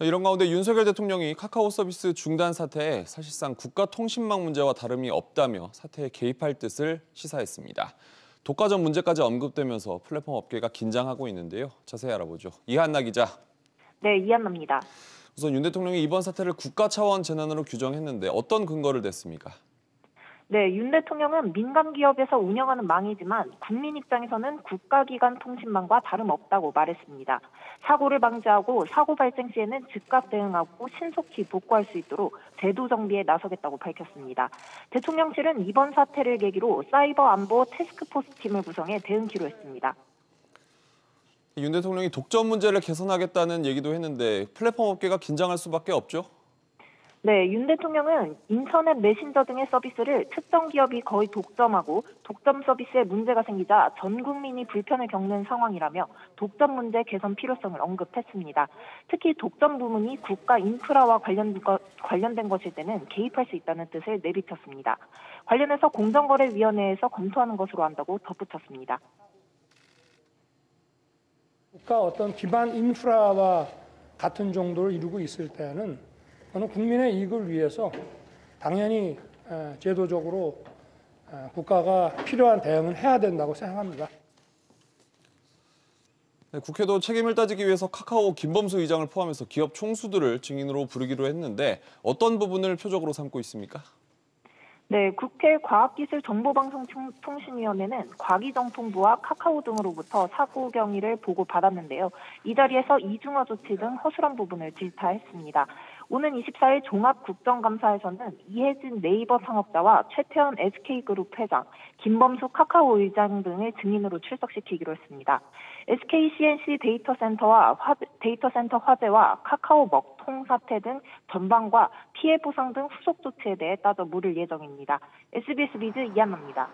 이런 가운데 윤석열 대통령이 카카오 서비스 중단 사태에 사실상 국가통신망 문제와 다름이 없다며 사태에 개입할 뜻을 시사했습니다. 독과점 문제까지 언급되면서 플랫폼 업계가 긴장하고 있는데요. 자세히 알아보죠. 이한나 기자. 네, 이한나입니다. 우선 윤 대통령이 이번 사태를 국가 차원 재난으로 규정했는데 어떤 근거를 댔습니까? 네, 윤 대통령은 민간 기업에서 운영하는 망이지만 국민 입장에서는 국가기관 통신망과 다름없다고 말했습니다. 사고를 방지하고 사고 발생 시에는 즉각 대응하고 신속히 복구할 수 있도록 제도 정비에 나서겠다고 밝혔습니다. 대통령실은 이번 사태를 계기로 사이버 안보 태스크포스 팀을 구성해 대응키로 했습니다. 윤 대통령이 독점 문제를 개선하겠다는 얘기도 했는데 플랫폼 업계가 긴장할 수밖에 없죠? 네, 윤 대통령은 인터넷 메신저 등의 서비스를 특정 기업이 거의 독점하고 독점 서비스에 문제가 생기자 전 국민이 불편을 겪는 상황이라며 독점 문제 개선 필요성을 언급했습니다. 특히 독점 부문이 국가 인프라와 관련된 것일 때는 개입할 수 있다는 뜻을 내비쳤습니다. 관련해서 공정거래위원회에서 검토하는 것으로 한다고 덧붙였습니다. 국가 어떤 기반 인프라와 같은 정도를 이루고 있을 때는 저는 국민의 이익을 위해서 당연히 제도적으로 국가가 필요한 대응은 해야 된다고 생각합니다. 네, 국회도 책임을 따지기 위해서 카카오 김범수 의장을 포함해서 기업 총수들을 증인으로 부르기로 했는데 어떤 부분을 표적으로 삼고 있습니까? 네, 국회 과학기술정보방송통신위원회는 과기정통부와 카카오 등으로부터 사고 경위를 보고받았는데요. 이 자리에서 이중화 조치 등 허술한 부분을 질타했습니다. 오는 24일 종합국정감사에서는 이혜진 네이버 창업자와 최태원 SK그룹 회장, 김범수 카카오 의장 등을 증인으로 출석시키기로 했습니다. SK CNC 데이터센터 화재와 카카오 먹통 사태 등 전반과 피해 보상 등 후속 조치에 대해 따져 물을 예정입니다. SBS 비즈 이한나입니다.